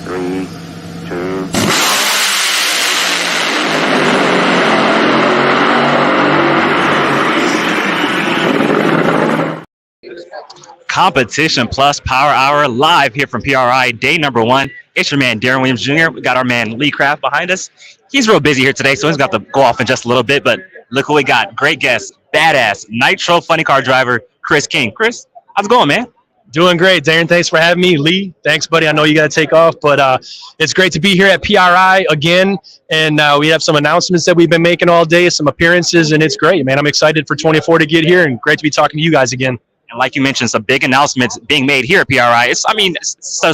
3, 2. Competition Plus Power Hour live here from PRI, day number 1. It's your man, Darren Williams Jr. We got our man, Lee Craft, behind us. He's real busy here today, so he's got to go off in just a little bit, but look who we got. Great guest, badass, Nitro funny car driver, Chris King. Chris, how's it going, man? Doing great, Darren. Thanks for having me. Lee, thanks, buddy. I know you got to take off, but it's great to be here at PRI again, and we have some announcements that we've been making all day, some appearances, and it's great, man. I'm excited for 24 to get here, and great to be talking to you guys again. And like you mentioned, some big announcements being made here at PRI. It's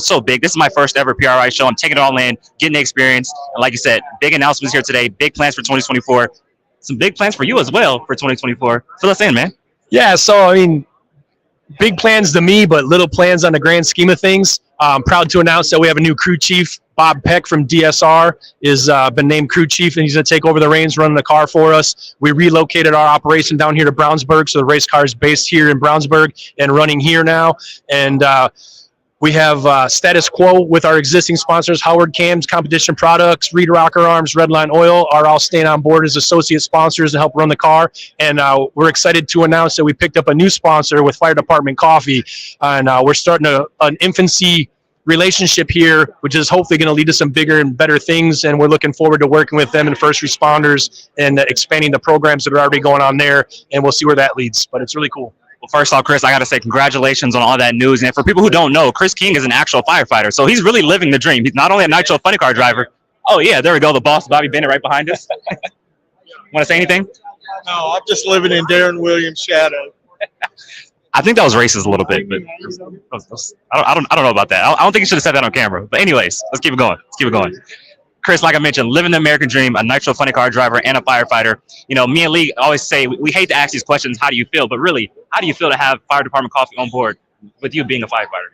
so big. This is my first ever PRI show. I'm taking it all in, getting the experience. And like you said, big announcements here today, big plans for 2024. Some big plans for you as well for 2024. Fill us in, man. Yeah, so, I mean, big plans to me, but little plans on the grand scheme of things. I'm proud to announce that we have a new crew chief. Bob Peck from DSR is been named crew chief, and he's going to take over the reins, running the car for us. We relocated our operation down here to Brownsburg, so the race car is based here in Brownsburg and running here now. And we have status quo with our existing sponsors. Howard Cams, Competition Products, Reed Rocker Arms, Redline Oil are all staying on board as associate sponsors to help run the car. And we're excited to announce that we picked up a new sponsor with Fire Department Coffee. And we're starting an infancy relationship here, which is hopefully going to lead to some bigger and better things. And we're looking forward to working with them and first responders and expanding the programs that are already going on there. And we'll see where that leads. But it's really cool. Well, first off, Chris, I got to say congratulations on all that news. And for people who don't know, Chris King is an actual firefighter. So he's really living the dream. He's not only a Nitro funny car driver. Oh, yeah, there we go. The boss, Bobby Bennett, right behind us. Want to say anything? No, I'm just living in Darren Williams' shadow. I think that was racist a little bit, but I don't know about that. I don't think you should have said that on camera. But anyways, let's keep it going. Let's keep it going. Chris, like I mentioned, living the American dream, a Nitro funny car driver and a firefighter. You know, me and Lee always say we hate to ask these questions, how do you feel? But really, how do you feel to have Fire Department Coffee on board with you being a firefighter?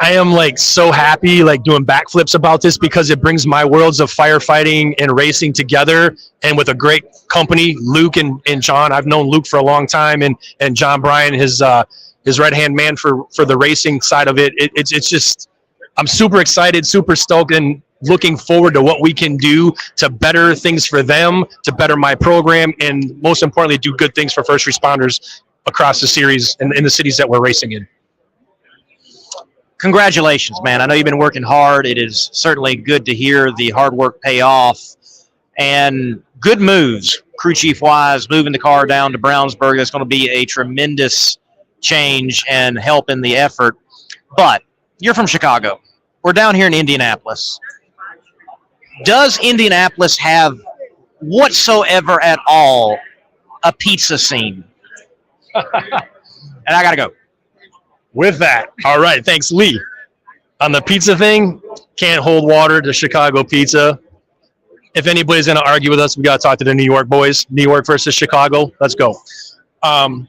I am like so happy, like doing backflips about this, because it brings my worlds of firefighting and racing together, and with a great company, Luke and John. I've known Luke for a long time, and John Bryan, his right hand man for the racing side of it. It's just, I'm super excited, super stoked, and looking forward to what we can do to better things for them, to better my program, and most importantly, do good things for first responders across the series and in the cities that we're racing in. Congratulations, man. I know you've been working hard. It is certainly good to hear the hard work pay off. And good moves, crew chief wise, moving the car down to Brownsburg. That's going to be a tremendous change and help in the effort. But you're from Chicago. We're down here in Indianapolis. Does Indianapolis have whatsoever at all a pizza scene? And I got to go. With that, all right, thanks, Lee. On the pizza thing, can't hold water to Chicago pizza. If anybody's going to argue with us, we got to talk to the New York boys. New York versus Chicago. Let's go. I'm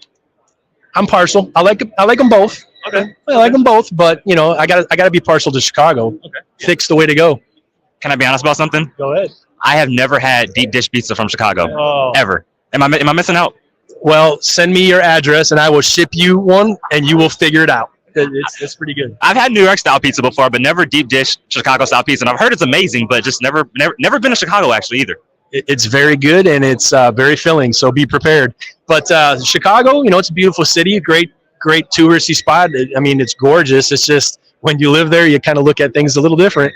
partial. I like them both. Okay. I like them both, but you know, I gotta be partial to Chicago. Okay. Thick's the way to go. Can I be honest about something? Go ahead. I have never had deep dish pizza from Chicago, ever. Am I missing out? Well, send me your address and I will ship you one, and you will figure it out. It's pretty good. I've had New York style pizza before, but never deep dish Chicago style pizza. And I've heard it's amazing, but just never been to Chicago actually either. It's very good, and it's very filling, so be prepared. But Chicago, you know, it's a beautiful city, great touristy spot. I mean, it's gorgeous. It's just when you live there, you kind of look at things a little different.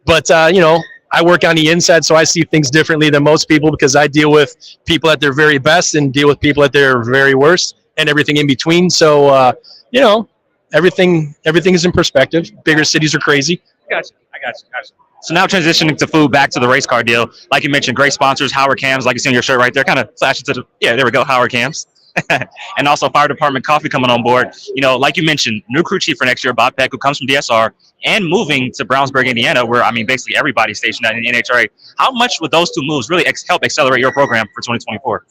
But, you know, I work on the inside, so I see things differently than most people, because I deal with people at their very best and deal with people at their very worst and everything in between. So, you know, everything is in perspective. Bigger cities are crazy. I got you. So now transitioning to food, back to the race car deal. Like you mentioned, great sponsors, Howard Cams, like you see on your shirt right there, kind of flash it to the, yeah, there we go, Howard Cams. And also Fire Department Coffee coming on board. You know, like you mentioned, new crew chief for next year, Bob Peck, who comes from DSR, and moving to Brownsburg, Indiana, where, I mean, basically everybody's stationed at in the NHRA. How much would those two moves really help accelerate your program for 2024?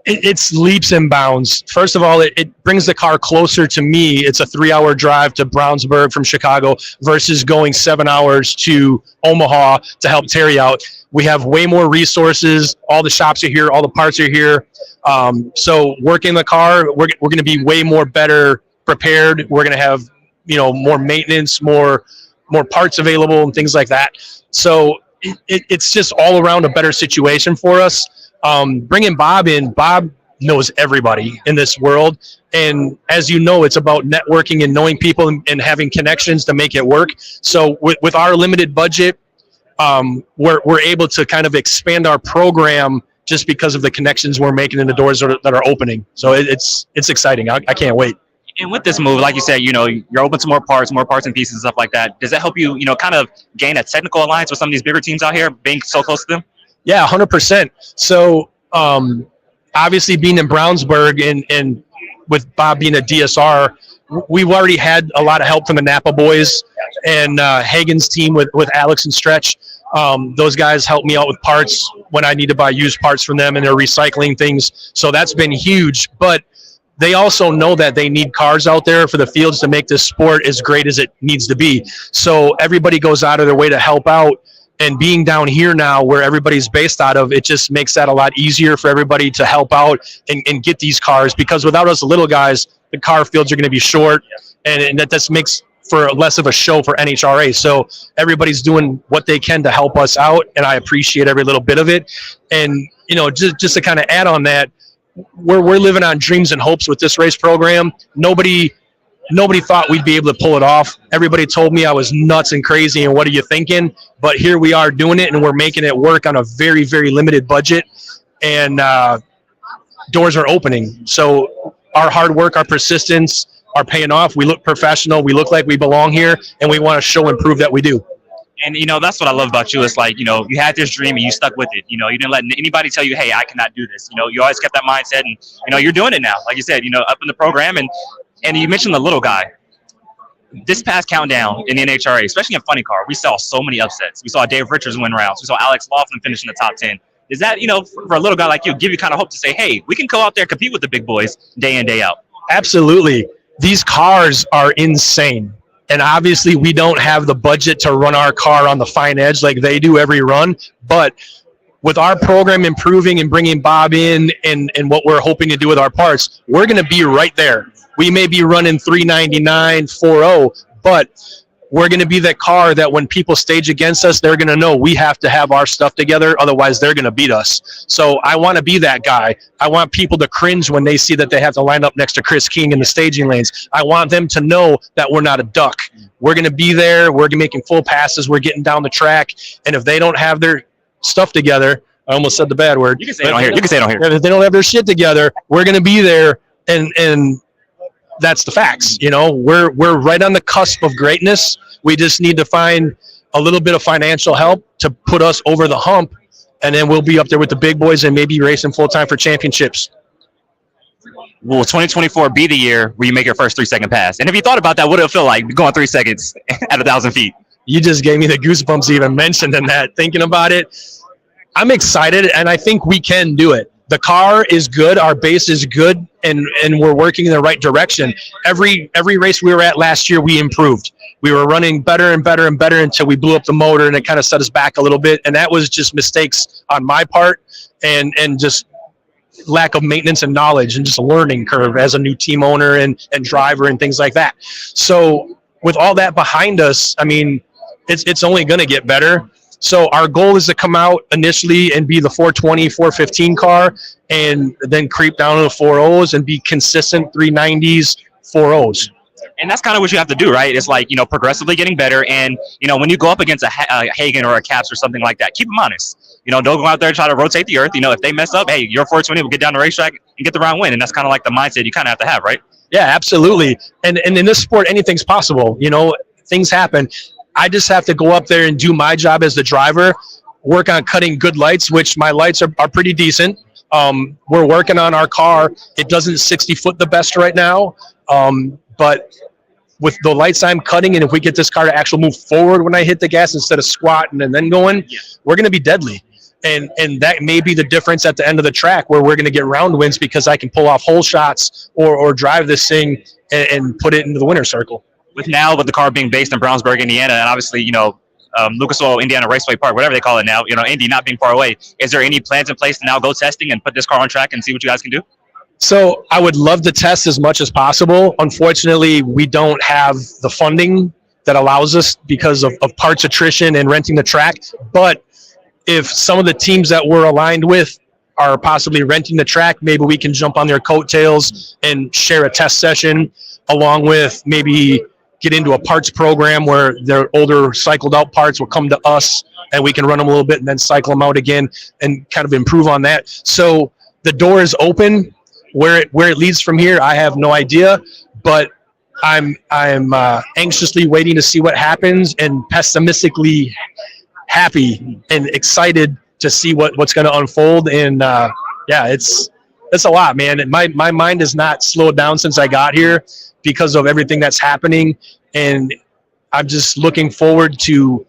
It's leaps and bounds. First of all, it brings the car closer to me. It's a 3-hour drive to Brownsburg from Chicago versus going 7 hours to Omaha to help Terry out. We have way more resources. All the shops are here. All the parts are here. So working the car, we're going to be way more better prepared. We're going to have, you know, more maintenance, more more parts available and things like that. So it's just all around a better situation for us. Bringing Bob in, Bob knows everybody in this world. And as you know, it's about networking and knowing people and having connections to make it work. So with our limited budget, we're able to kind of expand our program just because of the connections we're making in the doors that are opening. So it's exciting. I can't wait. And with this move, like you said, you're open to more parts and pieces and stuff like that. Does that help you, kind of gain a technical alliance with some of these bigger teams out here, being so close to them? Yeah, 100%. So obviously being in Brownsburg and with Bob being a DSR, we've already had a lot of help from the Napa boys and Hagen's team with Alex and Stretch. Those guys help me out with parts when I need to buy used parts from them, and they're recycling things. So that's been huge. But they also know that they need cars out there for the fields to make this sport as great as it needs to be. So everybody goes out of their way to help out. And being down here now where everybody's based out of, it just makes that a lot easier for everybody to help out and get these cars, because without us little guys, the car fields are going to be short, and that just makes for less of a show for NHRA. So everybody's doing what they can to help us out, and I appreciate every little bit of it. And, just to kind of add on that, we're living on dreams and hopes with this race program. Nobody thought we'd be able to pull it off. Everybody told me I was nuts and crazy and what are you thinking? But here we are doing it, and we're making it work on a very, very limited budget, and doors are opening. So our hard work, our persistence are paying off. We look professional. We look like we belong here, and we want to show and prove that we do. And, that's what I love about you. It's like, you had this dream and you stuck with it. You didn't let anybody tell you, hey, I cannot do this. You always kept that mindset, and, you're doing it now. Like you said, up in the program, and you mentioned the little guy. This past countdown in the NHRA, especially in funny car, we saw so many upsets. We saw Dave Richards win rounds. We saw Alex Laughlin finish in the top 10. Does that, for a little guy like you, give you kind of hope to say, hey, we can go out there and compete with the big boys day in, day out? Absolutely. These cars are insane. And obviously we don't have the budget to run our car on the fine edge like they do every run. But with our program improving and bringing Bob in and what we're hoping to do with our parts, we're going to be right there. We may be running 399, 4.0, but we're going to be that car that when people stage against us, they're going to know we have to have our stuff together. Otherwise, they're going to beat us. So I want to be that guy. I want people to cringe when they see that they have to line up next to Chris King in the staging lanes. I want them to know that we're not a duck. We're going to be there. We're making full passes. We're getting down the track. And if they don't have their stuff together, I almost said the bad word. You can say it on here. You can say it on here. If they don't have their shit together, we're going to be there, and that's the facts. We're right on the cusp of greatness. We just need to find a little bit of financial help to put us over the hump, and then we'll be up there with the big boys and maybe racing full time for championships. Will 2024 be the year where you make your first 3-second pass? And if you thought about that, what would it feel like going 3 seconds at 1,000 feet? You just gave me the goosebumps even mentioning that, thinking about it. I'm excited, and I think we can do it. The car is good, our base is good, and we're working in the right direction. Every race we were at last year, we improved. We were running better and better and better until we blew up the motor, and it kind of set us back a little bit. And that was just mistakes on my part and just lack of maintenance and knowledge and just a learning curve as a new team owner and driver and things like that. So with all that behind us, I mean, it's only going to get better. So our goal is to come out initially and be the 420, 415 car, and then creep down to the 4.0s and be consistent 390s, 4.0s. And that's kind of what you have to do, right? It's like, progressively getting better. And, when you go up against a Hagen or a Caps or something like that, keep them honest. Don't go out there and try to rotate the earth. If they mess up, hey, your 420 will get down the racetrack and get the round win. And that's kind of like the mindset you kind of have, right? Yeah, absolutely. And in this sport, anything's possible. Things happen. I just have to go up there and do my job as the driver, work on cutting good lights, which my lights are pretty decent. We're working on our car. It doesn't 60 foot the best right now, but with the lights I'm cutting, and if we get this car to actually move forward when I hit the gas instead of squatting and then going, we're going to be deadly. And that may be the difference at the end of the track where we're going to get round wins because I can pull off hole shots or drive this thing and put it into the winner's circle. With the car being based in Brownsburg, Indiana, and obviously, Lucas Oil Indiana Raceway Park, whatever they call it now, Indy not being far away, is there any plans in place to now go testing and put this car on track and see what you guys can do? So I would love to test as much as possible. Unfortunately, we don't have the funding that allows us because of parts attrition and renting the track. But if some of the teams that we're aligned with are possibly renting the track, maybe we can jump on their coattails and share a test session, along with maybe get into a parts program where their older cycled out parts will come to us and we can run them a little bit and then cycle them out again and kind of improve on that. So the door is open. Where it leads from here, I have no idea, but I'm anxiously waiting to see what happens and pessimistically happy and excited to see what's going to unfold. And yeah, it's a lot, man. My mind has not slowed down since I got here because of everything that's happening, and I'm just looking forward to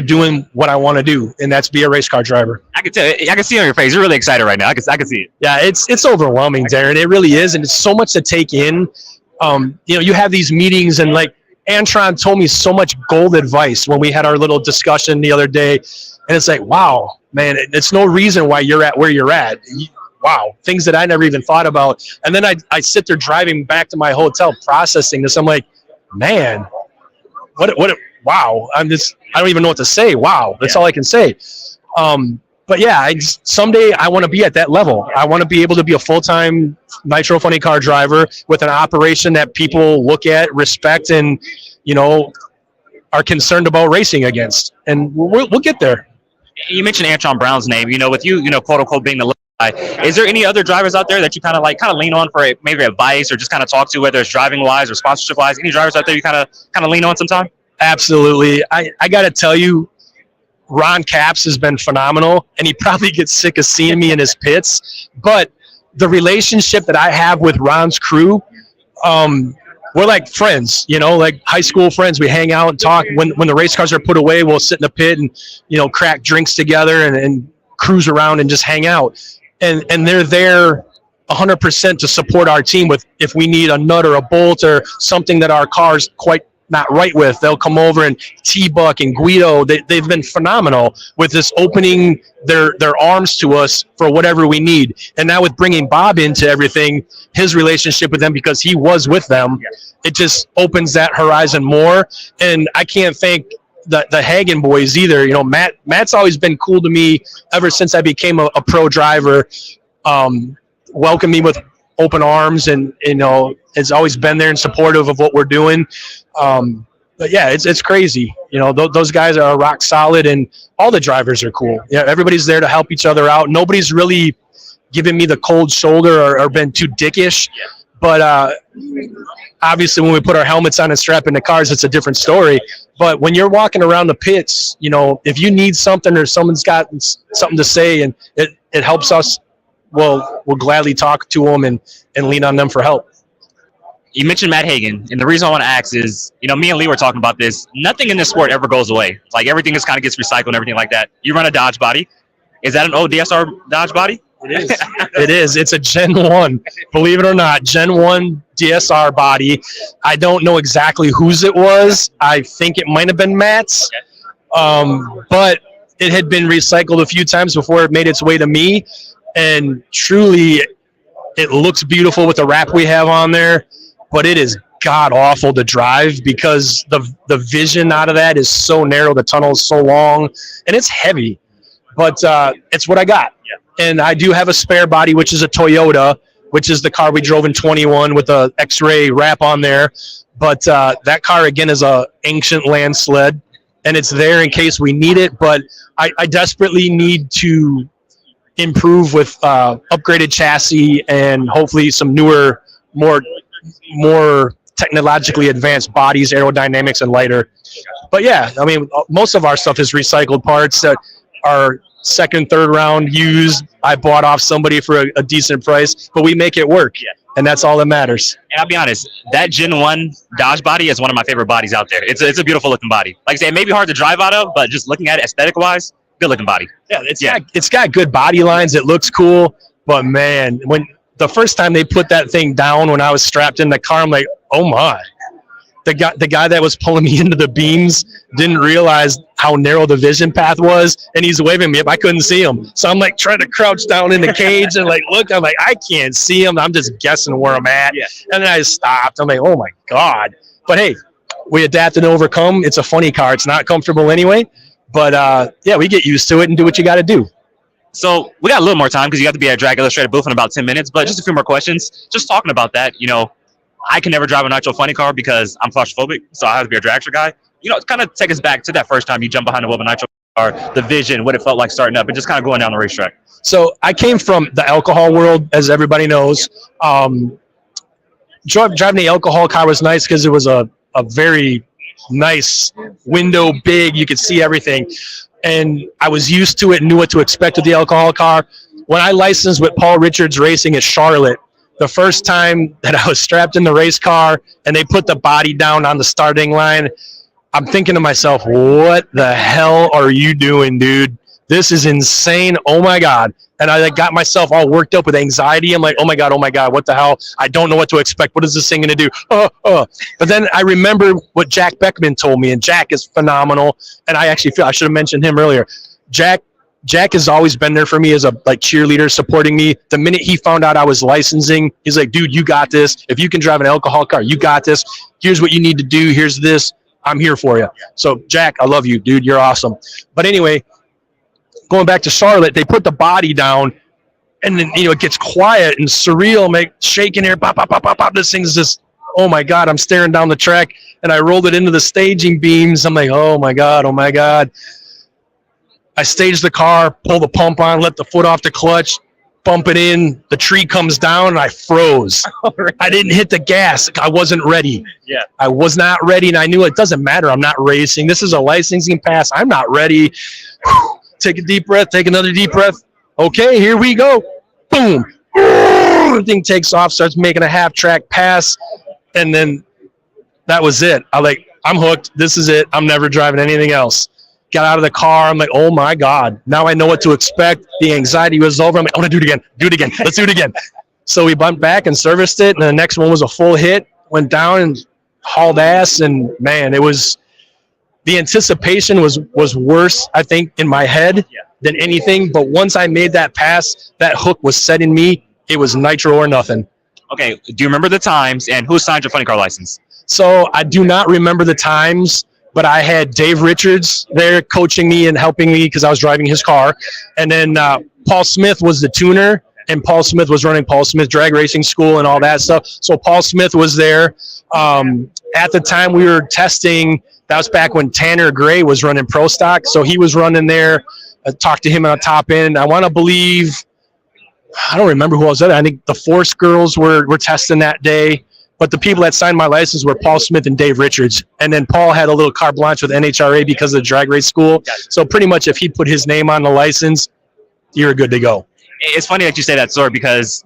doing what I want to do, and that's be a race car driver. I can tell. I can see on your face. You're really excited right now. I can see it. Yeah, it's overwhelming, Darren. It really is, and it's so much to take in. You have these meetings, and like Antron told me so much gold advice when we had our little discussion the other day, and it's like, wow, man, it's no reason why you're at where you're at. Wow, things that I never even thought about. And then I sit there driving back to my hotel processing this. I'm like, man, wow. I don't even know what to say. Wow, that's all I can say. But yeah, someday I want to be at that level. I want to be able to be a full-time Nitro funny car driver with an operation that people look at, respect, and are concerned about racing against. And we'll get there. You mentioned Antron Brown's name. With you, quote unquote, being the guy. Is there any other drivers out there that you kind of lean on for maybe advice or just kind of talk to, whether it's driving wise or sponsorship wise? Any drivers out there you kind of lean on sometime? Absolutely. I got to tell you, Ron Capps has been phenomenal, and he probably gets sick of seeing me in his pits. But the relationship that I have with Ron's crew, we're like friends, like high school friends. We hang out and talk. When the race cars are put away, we'll sit in the pit and, crack drinks together and cruise around and just hang out. And they're there 100% to support our team with if we need a nut or a bolt or something that our car's quite not right with. They'll come over, and T-Buck and Guido, they've been phenomenal with this opening their arms to us for whatever we need. And now with bringing Bob into everything, his relationship with them, because he was with them, it just opens that horizon more. And I can't thank the Hagen boys either. Matt's always been cool to me ever since I became a pro driver. Welcomed me with open arms, and has always been there and supportive of what we're doing. But yeah, it's crazy. Those guys are rock solid, and all the drivers are cool. Yeah, everybody's there to help each other out. Nobody's really given me the cold shoulder or been too dickish. But obviously, when we put our helmets on and strap into cars, it's a different story. But when you're walking around the pits, if you need something or someone's got something to say and it helps us, we'll gladly talk to them and lean on them for help. You mentioned Matt Hagen, and the reason I want to ask is, me and Lee were talking about this. Nothing in this sport ever goes away. Like, everything just kind of gets recycled and everything like that. You run a Dodge body. Is that an old DSR Dodge body? It is. It is. It's a Gen 1. Believe it or not, Gen 1 DSR body. I don't know exactly whose it was. I think it might have been Matt's. But it had been recycled a few times before it made its way to me. And truly, it looks beautiful with the wrap we have on there. But it is god awful to drive because the vision out of that is so narrow. The tunnel is so long, and it's heavy. But it's what I got. Yeah. And I do have a spare body, which is a Toyota, which is the car we drove in 21 with the X-ray wrap on there. But that car, again, is a ancient land sled, and it's there in case we need it. But I desperately need to improve with upgraded chassis and hopefully some newer, more technologically advanced bodies, aerodynamics, and lighter. But yeah, I mean, most of our stuff is recycled parts that are second, third round used. I bought off somebody for a decent price, but we make it work. Yeah. And that's all that matters. And I'll be honest, that Gen 1 Dodge body is one of my favorite bodies out there. It's a beautiful looking body. Like I say, it may be hard to drive out of, but just looking at it aesthetic wise, good looking body. Yeah, it's got good body lines. It looks cool, but man, when the first time they put that thing down when I was strapped in the car, I'm like, oh my. The guy that was pulling me into the beams didn't realize how narrow the vision path was, and he's waving me up. I couldn't see him. So I'm like trying to crouch down in the cage and look, I'm like, I can't see him. I'm just guessing where I'm at. Yeah. And then I stopped. I'm like, oh my God. But hey, we adapt and overcome. It's a funny car. It's not comfortable anyway, but yeah, we get used to it and do what you got to do. So we got a little more time because you have to be at Drag Illustrated booth in about 10 minutes, but just a few more questions. Just talking about that, I can never drive a Nitro funny car because I'm claustrophobic, so I have to be a dragster guy. Kind of take us back to that first time you jumped behind the wheel of a Nitro car, the vision, what it felt like starting up, and just kind of going down the racetrack. So I came from the alcohol world, as everybody knows. Driving the alcohol car was nice because it was a very nice window, big, you could see everything. And I was used to it and knew what to expect with the alcohol car. When I licensed with Paul Richards Racing at Charlotte, the first time that I was strapped in the race car and they put the body down on the starting line, I'm thinking to myself, what the hell are you doing, dude? This is insane. Oh my God. And I got myself all worked up with anxiety. I'm like, oh my God, what the hell? I don't know what to expect. What is this thing going to do? But then I remember what Jack Beckman told me, and Jack is phenomenal. And I actually feel I should have mentioned him earlier. Jack has always been there for me as a cheerleader, supporting me. The minute he found out I was licensing, he's like, dude, you got this. If you can drive an alcohol car, you got this. Here's what you need to do. Here's this. I'm here for you. So Jack, I love you, dude. You're awesome. But anyway, going back to Charlotte, they put the body down, and then it gets quiet and surreal, shaking here, pop, pop, pop, pop, pop. This thing's just, oh my God! I'm staring down the track, and I rolled it into the staging beams. I'm like, oh my God! I staged the car, pull the pump on, let the foot off the clutch, bump it in. The tree comes down, and I froze. I didn't hit the gas. I wasn't ready. Yeah, I was not ready, and I knew it doesn't matter. I'm not racing. This is a licensing pass. I'm not ready. Take a deep breath. Take another deep breath. Okay, here we go. Boom. The thing takes off, starts making a half-track pass, and then that was it. I'm hooked. This is it. I'm never driving anything else. Got out of the car. I'm like, oh, my God. Now I know what to expect. The anxiety was over. I'm like, I want to do it again. Do it again. Let's do it again. So we bumped back and serviced it, and the next one was a full hit. Went down and hauled ass, and, man, it was – the anticipation was worse, I think, in my head than anything. But once I made that pass, that hook was set in me. It was Nitro or nothing. Okay, do you remember the times, and who signed your funny car license? So I do not remember the times, but I had Dave Richards there coaching me and helping me because I was driving his car. And then Paul Smith was the tuner, and Paul Smith was running Paul Smith Drag Racing School and all that stuff. So Paul Smith was there. At the time we were testing, that was back when Tanner Gray was running Pro Stock. So he was running there. I talked to him on the top end. I want to believe, I don't remember who else. I think the Force girls were testing that day. But the people that signed my license were Paul Smith and Dave Richards. And then Paul had a little carte blanche with NHRA because of the drag race school. So pretty much if he put his name on the license, you're good to go. It's funny that you say that story because,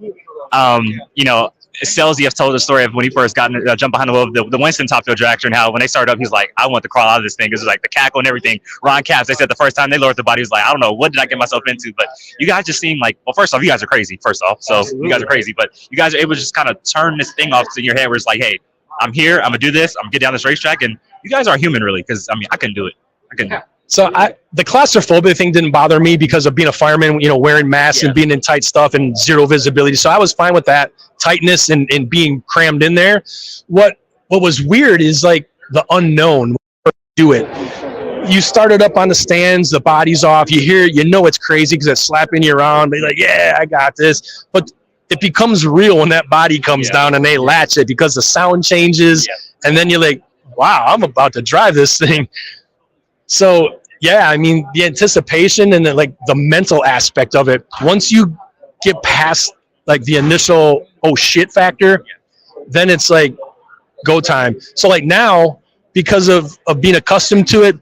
Selzy has told the story of when he first got jumped behind the wheel of the Winston Top Fuel dragster, and how when they started up, he's like, I want to crawl out of this thing. It was like the cackle and everything. Ron Capps, they said the first time they lowered the body, he was like, I don't know, what did I get myself into? But you guys just seem like, well, first off, you guys are crazy, so you guys are crazy. But you guys are able to just kind of turn this thing off in your head where it's like, hey, I'm here, I'm going to do this, I'm going to get down this racetrack. And you guys are human, really, because, I couldn't do it. I couldn't do it. So the claustrophobia thing didn't bother me because of being a fireman, wearing masks and being in tight stuff and zero visibility. So I was fine with that tightness and being crammed in there. What was weird is like the unknown. Do it. You started up on the stands, the body's off. You hear, it's crazy because it's slapping you around. They're like, yeah, I got this. But it becomes real when that body comes down and they latch it because the sound changes. And then you're like, wow, I'm about to drive this thing. So, yeah, the anticipation and the mental aspect of it, once you get past the initial, oh shit factor, then it's like go time. So now, because of being accustomed to it,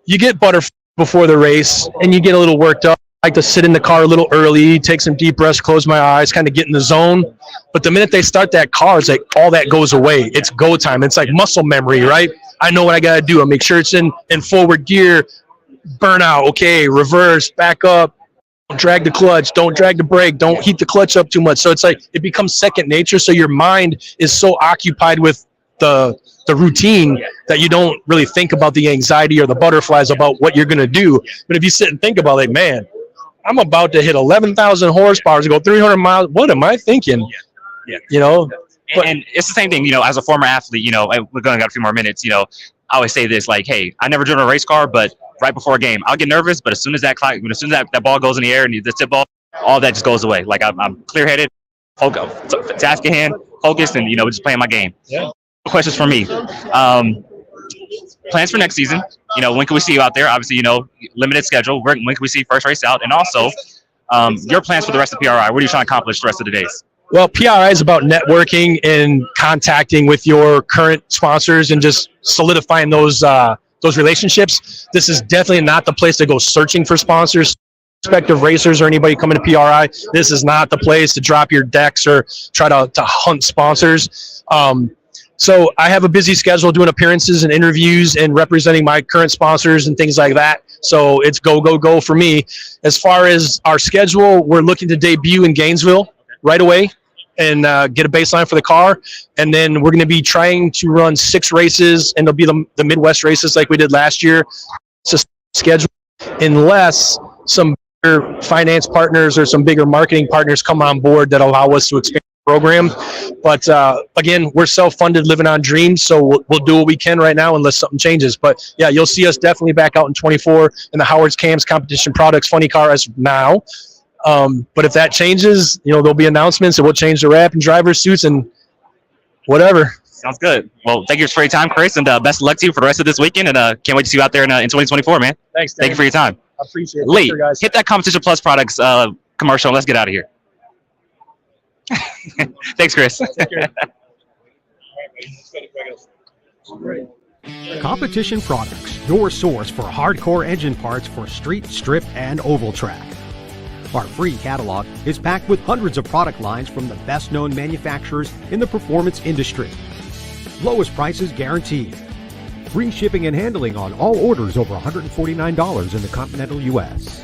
you get butterflies before the race and you get a little worked up. I like to sit in the car a little early, take some deep breaths, close my eyes, kind of get in the zone. But the minute they start that car, it's like all that goes away. It's go time. It's like muscle memory, right? I know what I got to do. I make sure it's in forward gear, burnout, okay, reverse, back up, don't drag the clutch, don't drag the brake, don't heat the clutch up too much. So it's like it becomes second nature. So your mind is so occupied with the routine that you don't really think about the anxiety or the butterflies about what you're going to do. But if you sit and think about it, man, I'm about to hit 11,000 horsepower to go 300 miles. What am I thinking? And it's the same thing, as a former athlete, we're going to got a few more minutes, I always say this, like, hey, I never driven a race car, but right before a game, I'll get nervous, but as soon as that ball goes in the air and the tip ball, all that just goes away. Like, I'm clear-headed, task at hand, focused, and, just playing my game. Yeah. Questions for me. Plans for next season. When can we see you out there? Obviously, limited schedule. When can we see first race out? And also, your plans for the rest of PRI. What are you trying to accomplish the rest of the days? Well, PRI is about networking and contacting with your current sponsors and just solidifying those relationships. This is definitely not the place to go searching for sponsors. Prospective racers or anybody coming to PRI, this is not the place to drop your decks or try to hunt sponsors. So I have a busy schedule doing appearances and interviews and representing my current sponsors and things like that. So it's go for me. As far as our schedule, we're looking to debut in Gainesville right away and get a baseline for the car. And then we're going to be trying to run 6 races, and they'll be the Midwest races like we did last year. It's a schedule unless some bigger finance partners or some bigger marketing partners come on board that allow us to expand the program. But again, we're self-funded, living on dreams, so we'll do what we can right now unless something changes. But yeah, you'll see us definitely back out in 24 in the Howard's Cams Competition Products Funny Car as of now. But if that changes, there'll be announcements and we'll change the wrap and driver suits and whatever. Sounds good. Well, thank you for your time, Chris, and best of luck to you for the rest of this weekend. And can't wait to see you out there in 2024, man. Thanks, Dan. Thank you for your time. I appreciate it. Lee, Sure, guys. hit that Competition Plus Products commercial and let's get out of here. Thanks, Chris. Competition Products, your source for hardcore engine parts for street, strip, and oval track. Our free catalog is packed with hundreds of product lines from the best-known manufacturers in the performance industry. Lowest prices guaranteed. Free shipping and handling on all orders over $149 in the continental U.S.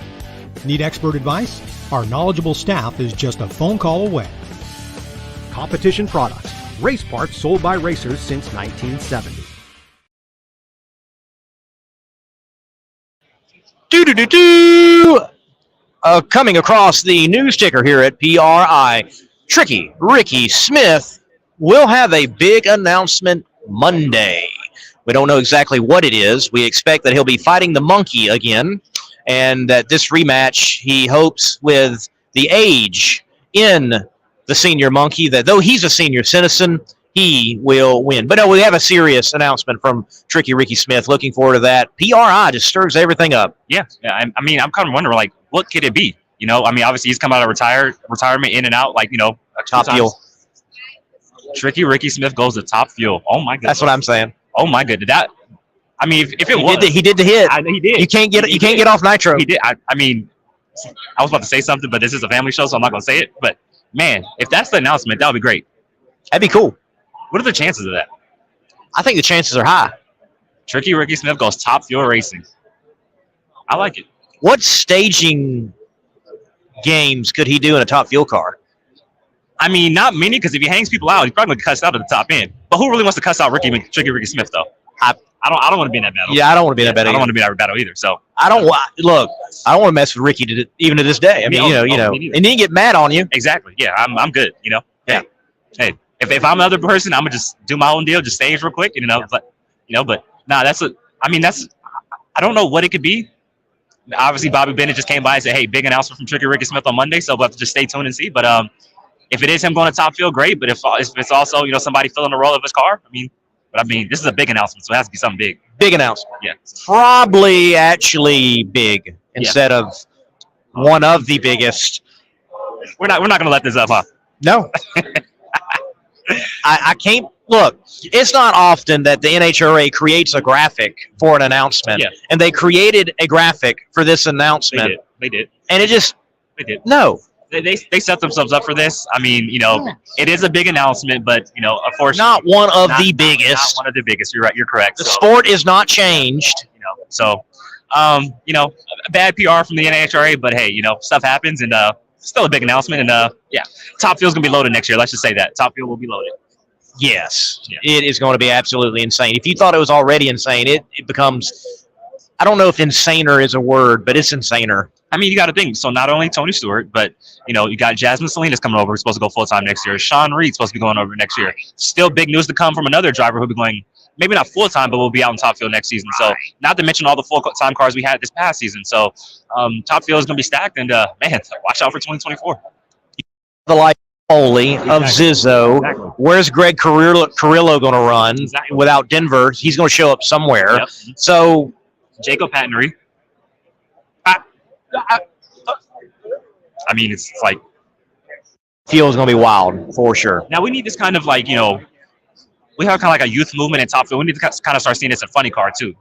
Need expert advice? Our knowledgeable staff is just a phone call away. Competition Products, race parts sold by racers since 1970. Coming across the news ticker here at PRI, Tricky Ricky Smith will have a big announcement Monday. We don't know exactly what it is. We expect that he'll be fighting the monkey again, and that this rematch, he hopes, with the age in the senior monkey, that though he's a senior citizen, he will win. But no, we have a serious announcement from Tricky Ricky Smith. Looking forward to that. PRI just stirs everything up. Yeah. I'm kind of wondering, like, what could it be? Obviously he's come out of retirement, in and out, like, Top fuel. Tricky Ricky Smith goes to Top Fuel. Oh my goodness. That's what I'm saying. Oh my goodness. If it was, he did the hit. He did. You can't get off Nitro. He did. I was about to say something, but this is a family show, so I'm not going to say it. But man, if that's the announcement, that would be great. That'd be cool. What are the chances of that? I think the chances are high. Tricky Ricky Smith goes Top Fuel Racing. I like it. What staging games could he do in a Top Fuel car? Not many, because if he hangs people out, he's probably going to cuss out at the top end. But who really wants to cuss out Tricky Ricky Smith, though? I don't want to be in that battle. Yeah, I don't want to be in that battle. I don't want to be in that battle either. So I don't want to mess with Ricky even to this day. And he didn't get mad on you. Exactly. Yeah, I'm good. Yeah. Hey, if I'm the other person, I'm gonna just do my own deal, just stage real quick. But that's I don't know what it could be. Obviously, Bobby Bennett just came by and said, "Hey, big announcement from Tricky Ricky Smith on Monday." So we'll have to just stay tuned and see. But if it is him going to Top Fuel, great. But if it's also somebody filling the role of his car, this is a big announcement, so it has to be something big. Big announcement. Yeah. Probably actually big instead of one of the biggest. We're not gonna let this up, huh? No. I can't look. It's not often that the NHRA creates a graphic for an announcement, and they created a graphic for this announcement. They did, and they did. No. They set themselves up for this. It is a big announcement, but of course, not one of the biggest. Not one of the biggest. You're right. You're correct. The sport is not changed. Bad PR from the NHRA, but hey, stuff happens, and still a big announcement. And Top Fuel's gonna be loaded next year. Let's just say that Top Fuel will be loaded. Yes, It is going to be absolutely insane. If you thought it was already insane, it becomes. I don't know if insaner is a word, but it's insaner. I mean, you got to think. So not only Tony Stewart, but you got Jasmine Salinas coming over, who's supposed to go full time next year. Sean Reed's supposed to be going over next year. Still big news to come from another driver who'll be going, maybe not full time, but will be out in Top Fuel next season. So not to mention all the full time cars we had this past season. So Top Fuel is going to be stacked, and man, watch out for 2024. The life only of Zizzo. Exactly. Where's Greg Carrillo going to run Exactly. without Denver? He's going to show up somewhere. Yep. So Jacob Patnery. I mean, it's like, Field's going to be wild for sure. now we need this kind of like, we have kind of like a youth movement in Top Fuel. We need to kind of start seeing this in funny car too.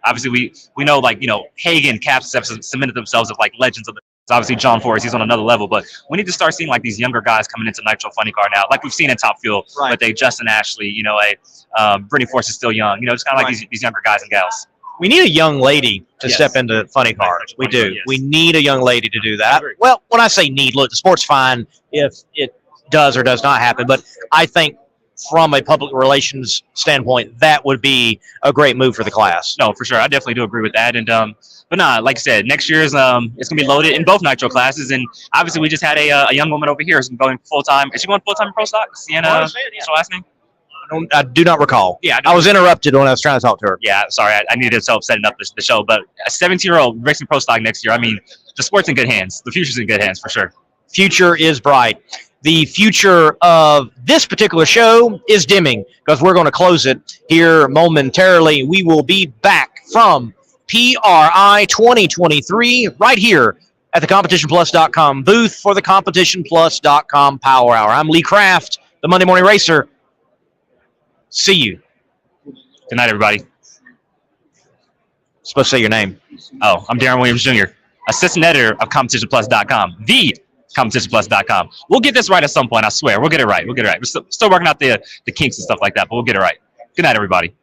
Obviously we know like, Hagen, Caps have cemented themselves as like legends of the. Obviously John Forrest, he's on another level, but we need to start seeing like these younger guys coming into Nitro funny car now, like we've seen in Top Fuel with a Justin Ashley, Brittany Force is still young. It's kind of like these younger guys and gals. We need a young lady to Yes. step into funny cars. We do. Yes. We need a young lady to do that. agree. Well, when I say need, look, the sport's fine if it does or does not happen, but I think from a public relations standpoint, that would be a great move for the class. No, for sure. I definitely do agree with that. And but nah, like I said, next year's it's gonna be loaded in both Nitro classes. And obviously we just had a young woman over here who's going full time. Is she going full time in Pro Stock? Sienna, what's her last name? I do not recall. Yeah, I was interrupted when I was trying to talk to her. Yeah, sorry, I needed help setting up the show. But a 17-year-old racing Pro Stock next year. I mean, the sport's in good hands. The future's in good hands for sure. Future is bright. The future of this particular show is dimming because we're going to close it here momentarily. We will be back from PRI 2023 right here at the CompetitionPlus.com booth for the CompetitionPlus.com Power Hour. I'm Lee Kraft, the Monday Morning Racer. See you. Good night, everybody. Supposed to say your name. Oh, I'm Darren Williams Jr., assistant editor of CompetitionPlus.com, the CompetitionPlus.com. We'll get this right at some point, I swear. We'll get it right. We're still working out the kinks and stuff like that, but we'll get it right. Good night, everybody.